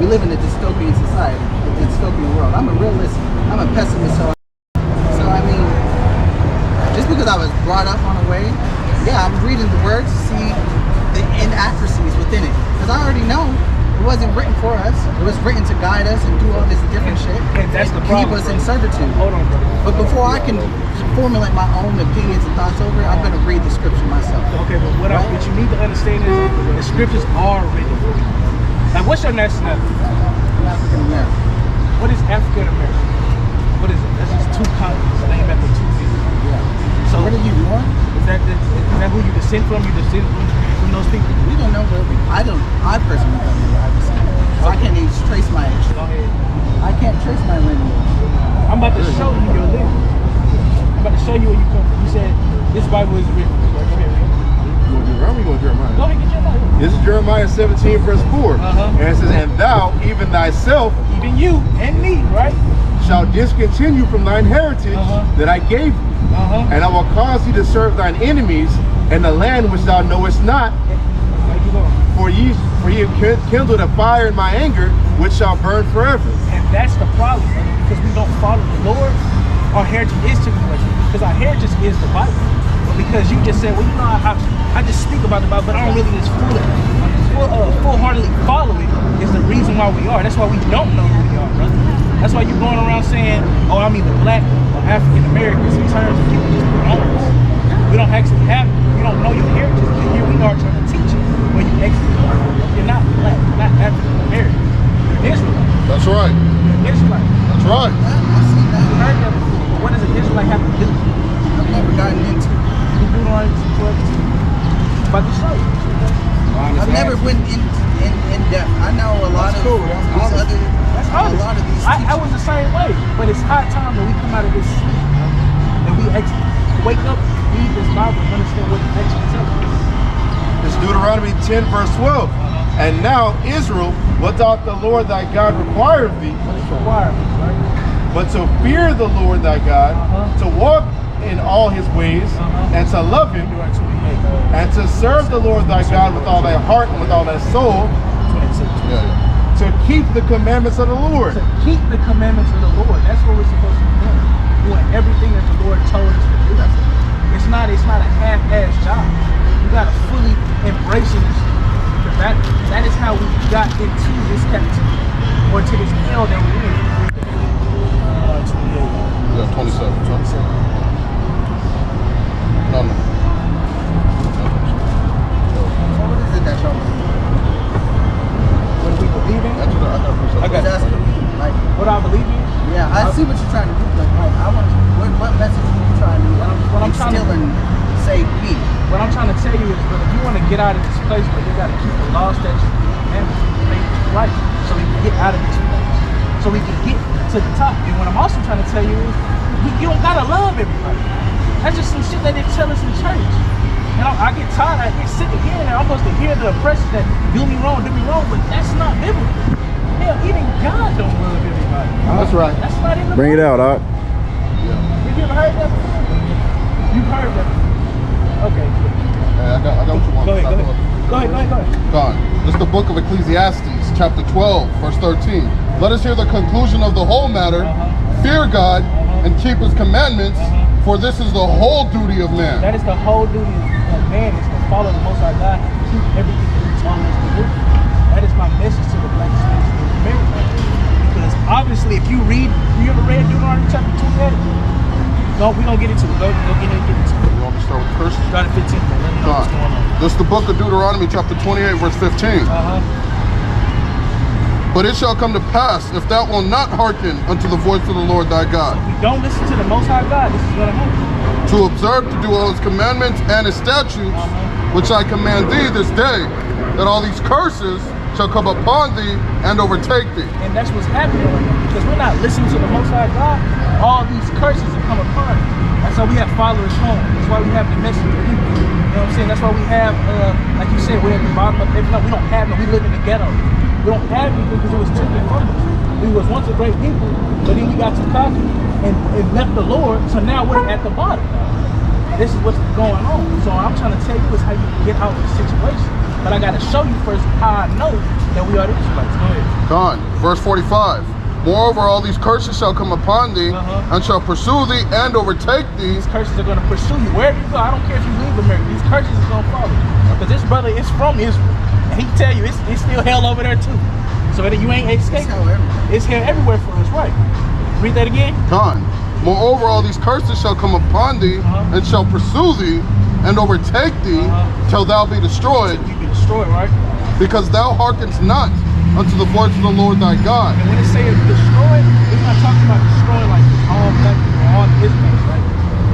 we live in a dystopian society, a dystopian world. I'm a realist. I'm a pessimist. So I mean, just because I was brought up on a way, yeah, I'm reading the words to see the inaccuracies within it. Because I already know it wasn't written for us. It was written to guide us and do all this different shit. And that's the problem, keep us in servitude. Hold on, brother. But before I can formulate my own opinions and thoughts over it, I'm going to read the scripture myself. Okay, but what you need to understand is the scriptures are written for you. Like, what's your nationality? I'm African American. What is African American? What is it? That's just two continents named after two people. Yeah. So where did you born? Is that who you descend from? You descend from those people? We don't know where we. I personally don't know where I descend. So I can't even trace my. Go ahead. I can't trace my lineage. I'm about to show you your lineage. I'm about to show you where you come from. You said this Bible is written. Come here, man. You want Deuteronomy? You want Jeremiah? Go ahead, get your Bible. This is Jeremiah 17 verse 4. And it says, and thou, even thyself, even you and me, right, shall discontinue from thine heritage that I gave you. And I will cause thee to serve thine enemies in the land which thou knowest not. For ye have kindled a fire in my anger, which shall burn forever. And that's the problem, brother, because we don't follow the Lord. Our heritage is tribulation, because our heritage is the Bible. But because you just said, well, you know, I just speak about the Bible, but I don't really just full-heartedly follow it, is the reason why we are. That's why we don't know who we are, brother. That's why you're going around saying, oh, I'm either black or African American. In terms of people just put on us. We don't actually have it. You don't know your heritage. And here we are trying to teach you when you actually are. You're not black, you're not African American. You're Israelite. That's right. You're Israelite. That's right. I've seen that. You heard that before. But what does an Israelite have to do? I've never gotten into it. You do Deuteronomy 12. About to show you. I've never went in depth. I know a lot of cool. these other. A lot of these. I was the same way, but it's high time that we come out of this sleep, that we actually wake up, read this Bible, and understand what it actually tells us. It's Deuteronomy 10 verse 12. And now, Israel, what doth the Lord thy God require of thee? What is required, right? But to fear the Lord thy God, to walk in all his ways, and to love him, and to serve the Lord thy God with all thy heart and with all thy soul, to keep the commandments of the Lord. To keep the commandments of the Lord. That's what we're supposed to be doing. Doing everything that the Lord told us to do. It's not a half-ass job. You gotta fully embrace it. That is how we got into this captivity, or to this hell that we're in. 28. Yeah, 27. No. What is it that y'all believe? What do we believe in? I got that's like what I believe in. Yeah, I see what you're trying to do. Like I want what message are you trying to instill and say me? What I'm trying to tell you is, that if you want to get out of this place, but you got to keep the law, statutes, and commandments, make it right, so we can get out of this place, so we can get to the top. And what I'm also trying to tell you is, you don't gotta love everybody. That's just some shit that they tell us in church. And I get tired. I get sick of hearing that. I'm supposed to hear the oppression that do me wrong, but that's not biblical. Hell, even God don't love everybody. That's right. That's not in the Bring it out, Doc. Have you ever heard that before? You've heard that before. Okay. I got what you want. Go ahead. God. This is the book of Ecclesiastes, chapter 12, verse 13. Let us hear the conclusion of the whole matter. Fear God and keep his commandments, for this is the whole duty of man. That is the whole duty of man, is to follow the Most High God and keep everything that he told us to do. That is my message to the black Hispanics in America. Because obviously, if you ever read Deuteronomy chapter 28? No, we're going to get into it. Go get into it. You want me to start with curses? Start at 15. Let me know what's going on. This is the book of Deuteronomy chapter 28, verse 15. But it shall come to pass, if thou wilt not hearken unto the voice of the Lord thy God. So if we don't listen to the Most High God, this is going to happen. To observe to do all his commandments and his statutes, which I command thee this day, that all these curses shall come upon thee and overtake thee. And that's what's happening right now, because we're not listening to the Most High God. All these curses have come upon us. That's why we have followers home. That's why we have the messenger people. You know what I'm saying? That's why we have, like you said, we're at the bottom of everything. We don't have no, we live in the ghetto. We don't have anything because it was taken from us. We was once a great people, but then we got too cocky and left the Lord, so now we're at the bottom. This is what's going on. So I'm trying to tell you is how you can get out of the situation. But I got to show you first how I know that we are the Israelites. Go ahead. Con, verse 45. Moreover, all these curses shall come upon thee, and shall pursue thee and overtake thee. These curses are going to pursue you wherever you go. I don't care if you leave America. These curses are going to follow you. Because this brother is from Israel, and he tell you it's still hell over there too. So that you ain't escaping. It's hell everywhere for us, right? Read that again. Con, moreover, all these curses shall come upon thee, and shall pursue thee and overtake thee till thou be destroyed. You be destroyed, right? Because thou hearkenest not unto the voice of the Lord thy God. And when it says destroyed, it's not talking about destroying like all black people, all Israelites, right?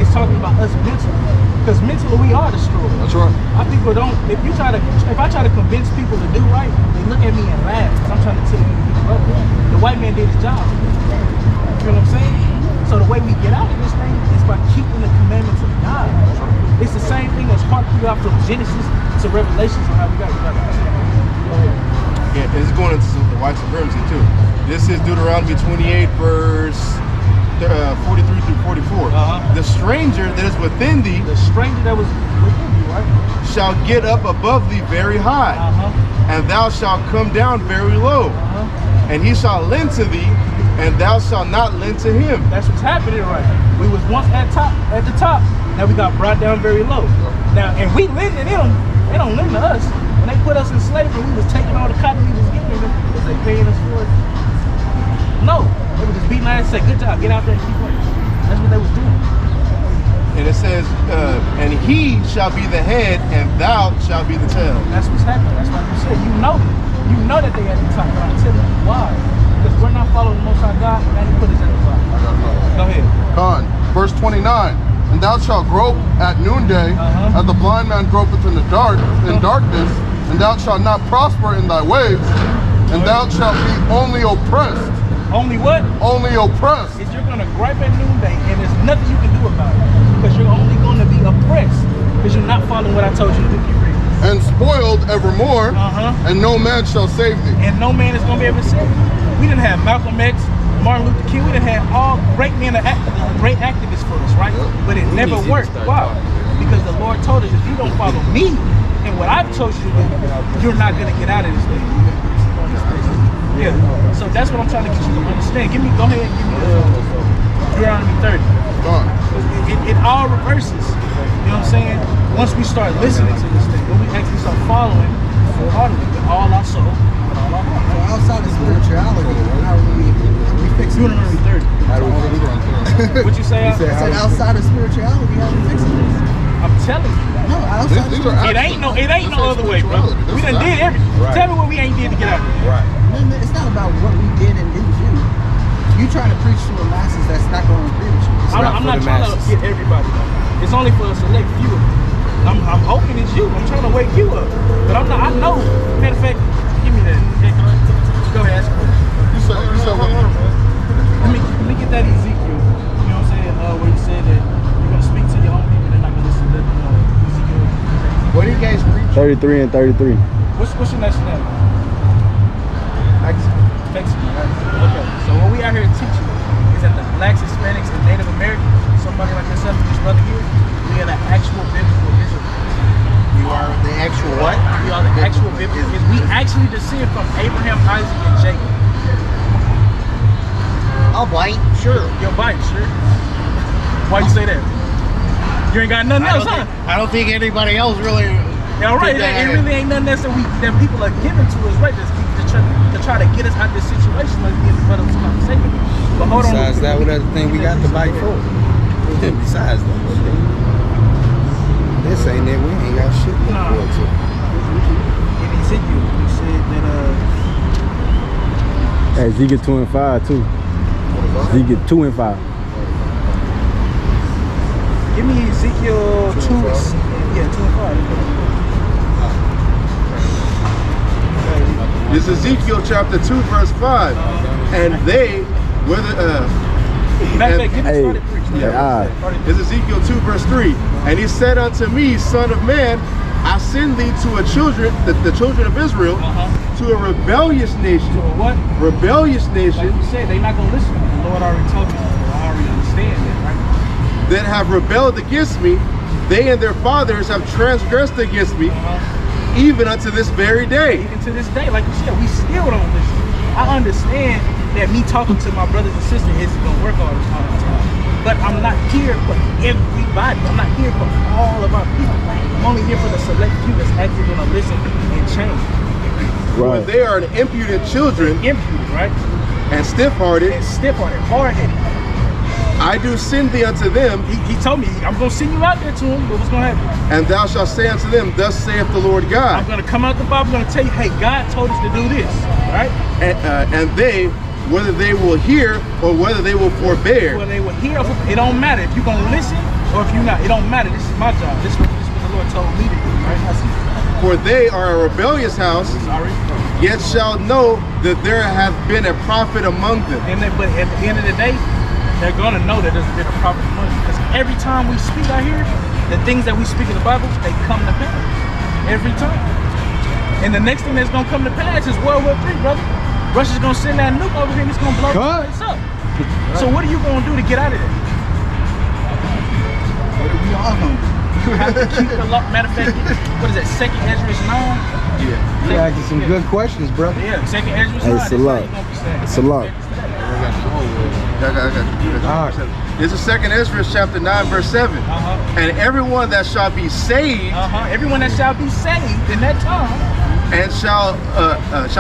It's talking about us mentally. Because mentally we are destroyed. That's right. People don't, if I try to convince people to do right, they look at me and laugh. Because I'm trying to tell you to do right. The white man did his job. You know what I'm saying? So the way we get out of this thing is by keeping the commandments of God. It's the same thing as part you out from Genesis to Revelations on how we got it. Yeah, it's going into the white supremacy too. This is Deuteronomy 28, verse 43 through 44. The stranger that is within thee, the stranger that was within you, right, shall get up above thee very high, and thou shalt come down very low. And he shall lend to thee, and thou shalt not lend to him. That's what's happening, right? We was once at the top. Now we got brought down very low. Now, and we lending them. They don't lend to us. When they put us in slavery, we was taking all the cotton we was giving them. Was they paying us for it? No. They were just beating our ass and say, good job, get out there and keep working. That's what they was doing. And it says, and he shall be the head, and thou shalt be the tail. That's what's happening. That's why you said, you know that they at the top. But I'm telling you why. Because we're not following the Most High God, and he put us at the top. Go ahead. Con, verse 29. And thou shalt grope at noonday, as the blind man gropeth in the darkness, and thou shalt not prosper in thy ways, and thou shalt be only oppressed. Only what? Only oppressed. Is you're gonna gripe at noonday, and there's nothing you can do about it, because you're only gonna be oppressed, because you're not following what I told you to do. And spoiled evermore, and no man shall save thee. And no man is gonna be able to save you. We didn't have Malcolm X, Martin Luther King. We didn't have all great men, great activists for us, right? But it never worked. Why? Because the Lord told us, if you don't follow me and what I've told you to do, you're not gonna get out of this thing. Yeah. So that's what I'm trying to get you to understand. Go ahead and give me Deuteronomy 30. It all reverses. You know what I'm saying? Once we start listening to this thing, when we actually start following full-heartedly with all our soul and all our heart. So outside of spirituality, how do we fix it? Deuteronomy 30. What you say? I said outside of spirituality, how do we fix it? I'm telling you. No, outside of spirituality. It ain't no other way, bro. We done did everything. Right. Tell me what we ain't did to get out of here. Right. No, it's not about what we did and didn't do. You trying to preach to the masses that's not going to agree with you. I'm not trying to get everybody. It's only for a select few. I'm hoping it's you. I'm trying to wake you up. But I'm not, I know. Matter of fact, give me that. Go ahead, ask me. You said what? Let me get that Ezekiel. You know what I'm saying? Where you said that you're going to speak to your own people, they're not going to listen to Ezekiel. What do you guys preach? 33 and 33. What's your nationality? Mexican, right? Okay. So what we out here teaching is that the blacks, Hispanics, and Native Americans, somebody like yourself and this brother here, we are the actual biblical Israelites. You are the actual what? We are the actual biblical Israelites. We actually descend from Abraham, Isaac, and Jacob. I'll bite, sure. You're white, sure. Why you say that? You ain't got nothing else, huh? I don't think anybody else really. Yeah, right. It really ain't nothing else that people are giving to us, right? To try to get us out of this situation, like the brother was conversation. But hold on. Besides that, what other thing we got to fight for? Besides that, this ain't it. We ain't got shit to look forward to. In Ezekiel, you said that Ezekiel 2 and 5 too. Ezekiel 2 and 5. give me Ezekiel 2. Yeah, 2 and 5. This is Ezekiel chapter 2, verse 5. And they, whether It's Ezekiel 2, verse 3. And he said unto me, Son of man, I send thee to a children, the children of Israel, to a rebellious nation. To a what? Rebellious nation. Like you said, they're not going to listen. The Lord already told me. I already understand that, right? That have rebelled against me. They and their fathers have transgressed against me. even unto this very day. Even to this day, like you said, we still don't listen. I understand that me talking to my brothers and sisters isn't gonna work all the time. But I'm not here for everybody. I'm not here for all of our people. I'm only here for the select few that's actually gonna listen and change. For they are an impudent children, Impudent, right? and stiff-hearted. And stiff-hearted, hard-headed. I do send thee unto them, He told me, I'm gonna send you out there to him, but what's gonna happen? and thou shalt say unto them, thus saith the Lord I'm God. gonna come out the Bible, I'm gonna tell you, hey, God told us to do this, right? And they, whether they will hear or whether they will forbear. Well, they will hear, it don't matter if you're gonna listen or if you're not. It don't matter. This is my job. This is what the Lord told me to do, right? For they are a rebellious house, Sorry. yet shall know that there hath been a prophet among them. But at the end of the day, they're gonna know that there's been a prophet among them. Because every time we speak out here, the things that we speak in the Bible, they come to pass. Every time. And the next thing that's gonna come to pass is World War III, brother. Russia's gonna send that nuke over here and it's gonna blow the place up. So what are you gonna do to get out of there? What are we all gonna do? You have to keep the law. Matter of fact, what is that? 2nd Ezra 9? Yeah. You're asking some good questions, brother. Yeah, 2nd Ezra 9. Hey, it's a lot. It's a lot. This is 2nd Ezra chapter 9 verse 7. And everyone that shall be saved Everyone that shall be saved in that time and shall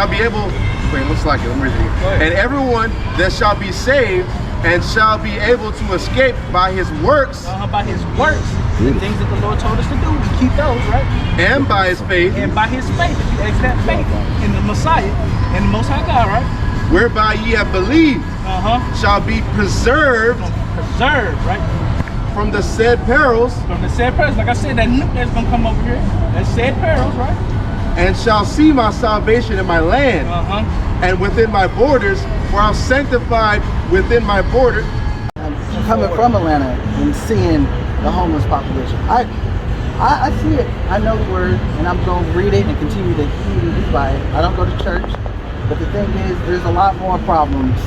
be able, wait, looks like it, I'm reading it. And everyone that shall be saved and shall be able to escape by his works by his works, the things that the Lord told us to do, we keep those, right? and by his faith, And by his faith, if you ask that faith in the Messiah and the Most High God, right? whereby ye have believed, shall be preserved Preserved, right? from the said perils, From the said perils. Like I said, that nuke that's gonna come over here, that said perils, right? and shall see my salvation in my land and within my borders, for I'm sanctified within my border. Coming from Atlanta and seeing the homeless population, I see it. I know the word, and I'm going to read it and continue to heed and be by it. I don't go to church, but the thing is, there's a lot more problems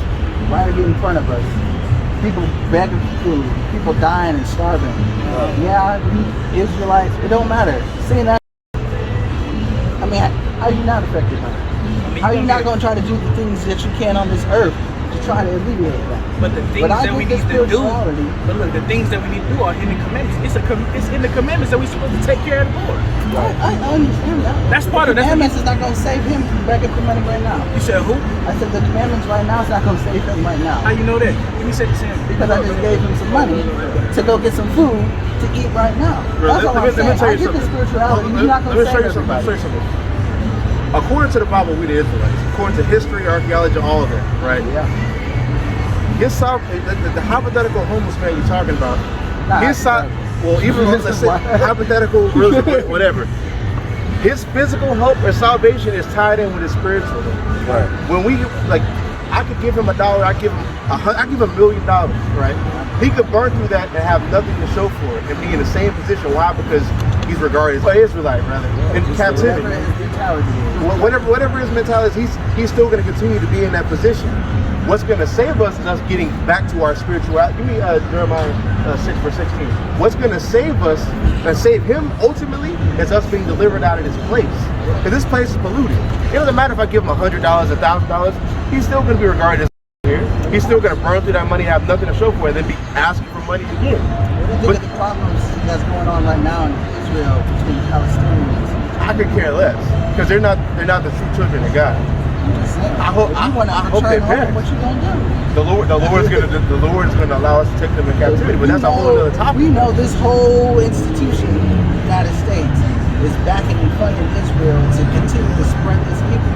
right here in front of us. People begging for food, people dying and starving. Yeah, we Israelites, it don't matter. Seeing that, I mean, how are you not affected by it? How are you not going to try to do the things that you can on this earth to try to alleviate that? But the things that we need to do, but look, the things that we need to do are in the commandments. It's in the commandments that we're supposed to take care of the poor. I understand that. That's part of the that. commandments is not going to save him from begging for money right now. You said who? I said the commandments right now is not going to save him right now. How you know that? Give me a second. Because I just gave him some money to go get some food to eat right now. That's all I'm saying. I get the spirituality. You're not going to save everybody. Let me show you something. According to the Bible, we the Israelites. According to history, archaeology, all of that, right? Yeah. His the hypothetical homeless man you're talking about, his side, well, even let's say hypothetical, really, whatever. His physical hope or salvation is tied in with his spiritual hope. Right. When we like, I could give him $1, I give him $1 million, right? He could burn through that and have nothing to show for it and be in the same position. Why? Because he's regarded as an Israelite, rather, in captivity. Whatever his mentality is, he's still going to continue to be in that position. What's going to save us is us getting back to our spirituality. Give me Jeremiah 6 verse 16. What's going to save us and save him ultimately is us being delivered out of this place. Because this place is polluted. It doesn't matter if I give him $100, $1,000. He's still going to be regarded as here. He's still going to burn through that money, have nothing to show for it, and then be asking for money again. What do you think of the problems that's going on right now in Israel between Palestinians? I could care less because they're not the true children of God. I hope they perish. What you gonna do? The Lord is gonna allow us to take them in captivity, but that's a whole other topic. We know this whole institution, the United States, is backing and funding Israel to continue to spread this evil.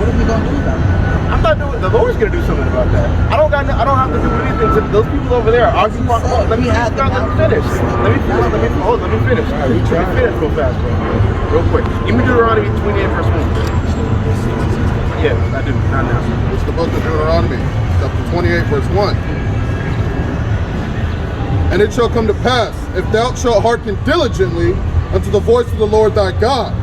What are we gonna do about it? I'm not doing. The Lord's gonna do something about that. I don't have to do anything to those people over there. Let me finish. Let me finish real fast, bro. Real quick. Give me Deuteronomy 28 verse 1. Yes, I do. Not now. It's the book of Deuteronomy, chapter 28, verse 1. And it shall come to pass, if thou shalt hearken diligently unto the voice of the Lord thy God,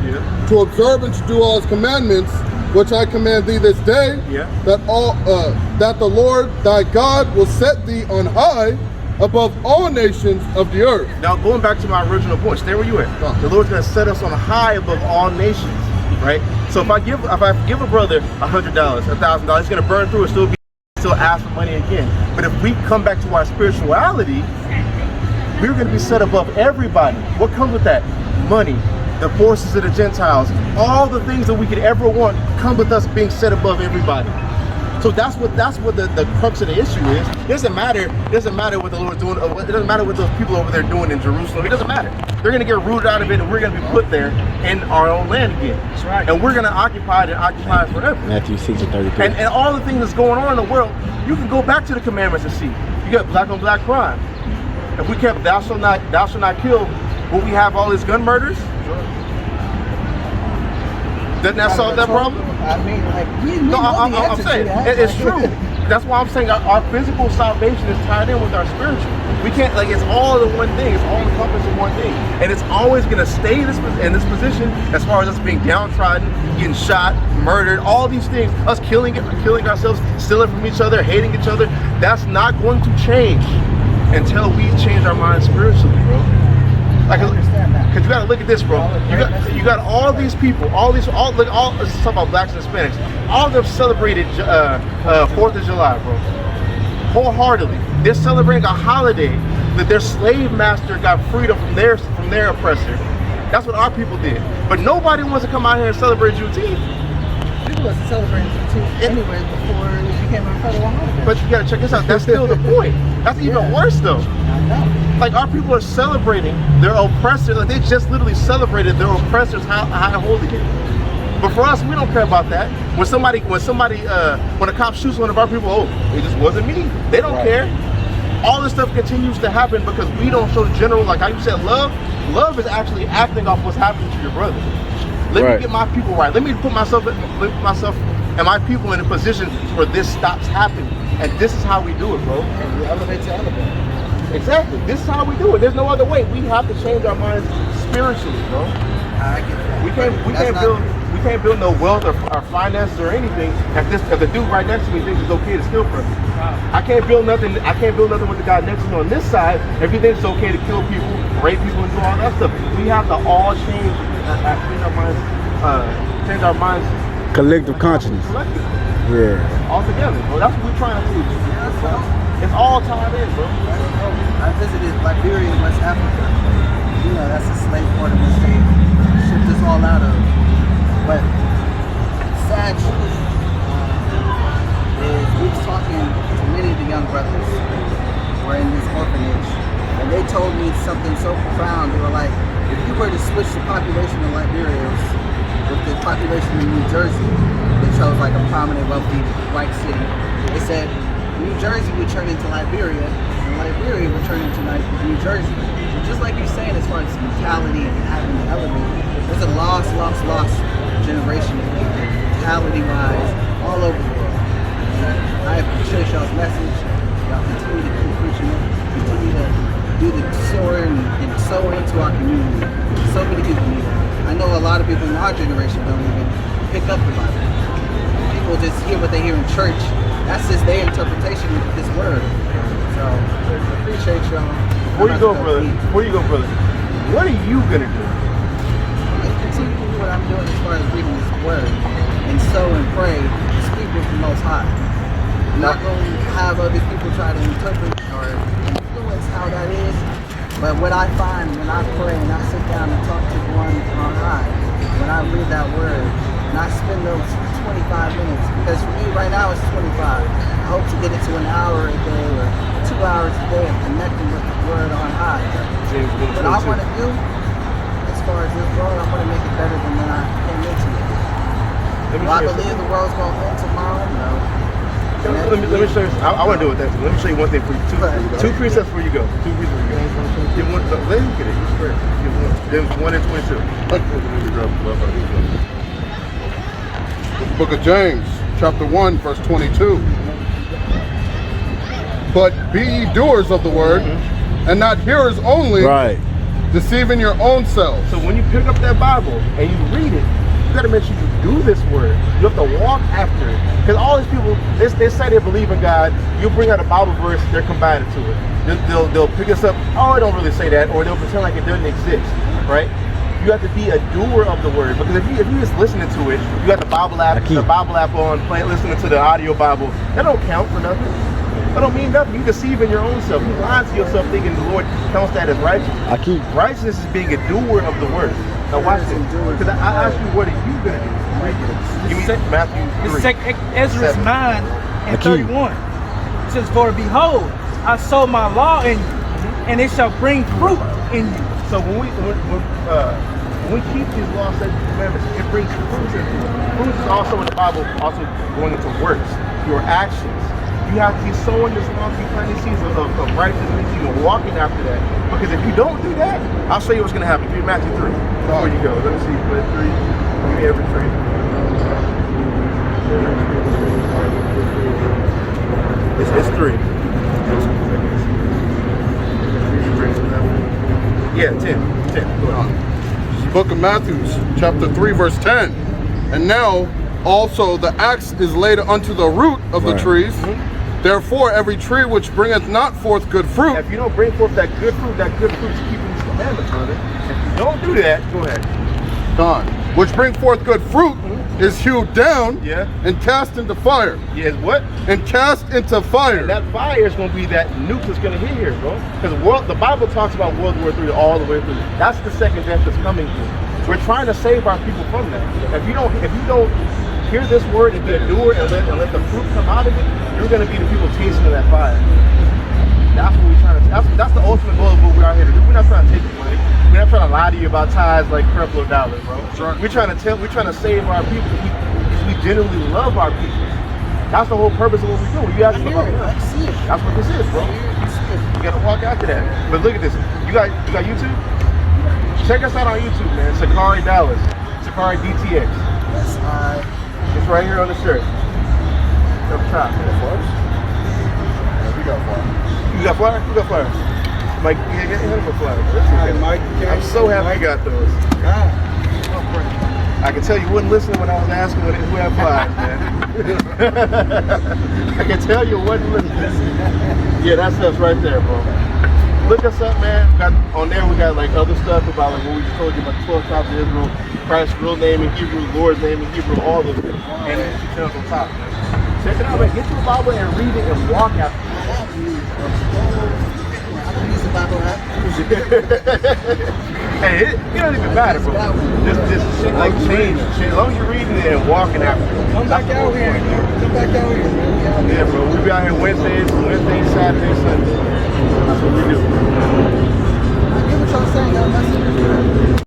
to observe and to do all his commandments, which I command thee this day, that the Lord thy God will set thee on high above all nations of the earth. Now, going back to my original point, stay where you at. The Lord's going to set us on high above all nations, right? So if I give a brother $100, $1,000, he's going to burn through it, still ask for money again. But if we come back to our spirituality, we're going to be set above everybody. What comes with that? Money, the forces of the Gentiles, all the things that we could ever want come with us being set above everybody. So that's what the crux of the issue is. It doesn't matter what the Lord's doing. It doesn't matter what those people over there doing in Jerusalem. It doesn't matter. They're going to get rooted out of it, and we're going to be put there in our own land again. That's right. And we're going to occupy it forever. Matthew 6:33. And all the things that's going on in the world, you can go back to the commandments and see. You got black on black crime. If we kept thou shalt not kill, will we have all these gun murders? Doesn't that solve that problem? I mean, like, I'm saying it's true. That's why I'm saying our physical salvation is tied in with our spiritual. We can't, like, it's all in one thing. It's all encompassing one thing, and it's always going to stay in this position as far as us being downtrodden, getting shot, murdered, all these things, us killing ourselves, stealing from each other, hating each other. That's not going to change until we change our minds spiritually, bro. Like, because you got to look at this, bro. You got all these people, let's talk about blacks and Hispanics. All of them celebrated 4th of July, bro, wholeheartedly. They're celebrating a holiday that their slave master got freedom from their oppressor. That's what our people did. But nobody wants to come out here and celebrate Juneteenth. People wasn't celebrating Juneteenth anyway before it became a federal holiday. But you got to check this out. That's still the point. That's even worse, though. I know. Like, our people are celebrating their oppressor. Like, they just literally celebrated their oppressor's high holy day. But for us, we don't care about that. When a cop shoots one of our people, oh, it just wasn't me. They don't care. All this stuff continues to happen because we don't show the general, like how you said, love. Love is actually acting off what's happening to your brother. Let me get my people right. Let me put myself and my people in a position where this stops happening. And this is how we do it, bro. And we elevate to elevate. Exactly. This is how we do it. There's no other way. We have to change our minds spiritually, bro. I get that. We can't build no wealth or finances or anything if the dude right next to me thinks it's okay to steal from me. I can't build nothing with the guy next to me on this side if he thinks it's okay to kill people, rape people, and do all that stuff. We have to all change our minds. Collective consciousness. Collectively. Yeah. All together, bro. That's what we're trying to do. It's all tied in, bro. I visited Liberia in West Africa. You know, that's a slave port in which they shipped us all out of. But sad truth is we was talking to many of the young brothers who were in this orphanage, and they told me something so profound. They were like, if you were to switch the population of Liberia with the population in New Jersey, they chose like a prominent, wealthy white city. They said New Jersey would turn into Liberia, and Liberia would turn into New Jersey. So just like you're saying, as far as mentality and having to elevate, there's a lost generation of people, mentality-wise, all over the world. And I appreciate y'all's message. Y'all continue to keep preaching it, continue to do the soar and sow into our community. So many people need it. I know a lot of people in our generation don't even pick up the Bible. People just hear what they hear in church. That's just their interpretation of this word. So, appreciate y'all. Before you go, brother, what are you gonna do? I'm continue to do what I'm doing as far as reading this word and sow and pray and speak with the Most High. I'm not going to have other people try to interpret or influence how that is. But what I find when I pray and I sit down and talk to the one on high, when I read that word, and I spend those 25 minutes, because for me right now it's 25. I hope to get it to an hour a day or 2 hours a day of connecting with the word on high. What I want to do, as far as this world, I want to make it better than when I came into it. Do I believe the world's going to end tomorrow? No. Let me show you. I want to do it that. Let me show you one thing for you. Two precepts before you go. Give one. Let me get it. You swear. Give 1 and 22. Book of James, chapter 1, verse 22. But be ye doers of the word, and not hearers only, Right. deceiving your own selves. So when you pick up that Bible and you read it, You gotta make sure you do this word. You have to walk after it. Because all these people, they say they believe in God. You bring out a Bible verse, they're combative to it. They'll pick us up, oh, it don't really say that, or they'll pretend like it doesn't exist, right? You have to be a doer of the word, because if you just listening to it, you got the Bible app on, listening to the audio Bible, that don't count for nothing. That don't mean nothing. You deceiving your own self. You lying to yourself thinking the Lord counts that as righteousness. Righteousness is being a doer of the word. Now watch this. Because I asked you, what are you going to do? Give me Matthew 3. Ezra's 9 and 31. It says, for behold, I sow my law in you, and it shall bring fruit in you. So when we keep these laws, statutes, and commandments, it brings fruit in you. Fruit is also in the Bible, also going into works, your actions. You have to be sowing this law, you planting seeds of righteousness, you're walking after that. Because if you don't do that, I'll show you what's going to happen. Give me Matthew 3. Before you go, let me see. Put 3. Give me every 3. It's 3. Yeah, 10. Go on. Book of Matthew, chapter 3, verse 10. And now also the axe is laid unto the root of the trees. Therefore, every tree which bringeth not forth good fruit. If you don't bring forth that good fruit is keeping these commandments, brother. If you don't do that, go ahead. Gone. Which bring forth good fruit is hewed down and cast into fire. Yes, what? And cast into fire. And that fire is going to be that nuke that's going to hit here, bro. Because the Bible talks about World War III all the way through. That's the second death that's coming through. We're trying to save our people from that. If you don't hear this word and be a doer and let the fruit come out of it, you're going to be the people tasting of that fire. That's what we're trying to. That's the ultimate goal of what we're out here to do. We're not trying to take your money. We're not trying to lie to you about tithes like purple dollars, bro. Right. We're trying to save our people because we genuinely love our people. That's the whole purpose of what we do. You ask about that's what this is, bro. You got to walk after that. But look at this. You got YouTube? Check us out on YouTube, man. SICARRI Dallas. SICARRI DTX. It's right here on the shirt. Up top. We got fire. You got flyer? Who got flyer? Mike, get him a flyer. I'm so happy you got those. I can tell you wouldn't listen when I was asking who had flyers, man. I can tell you wouldn't listen. Yeah, that's us right there, bro. Look us up, man. On there we got like other stuff about like what we just told you about the 12 tribes of Israel, Christ's real name in Hebrew, Lord's name in Hebrew, all those things. And then she tells on top, man. Check it out, man. Get to the Bible and read it and walk after it. Hey, it don't even matter, bro. Just shit like change. As long as you're reading it and walking after it. Come back out here. Yeah, bro. We be out here Wednesdays, Saturdays, Sundays. That's what we do. I get what y'all saying, y'all.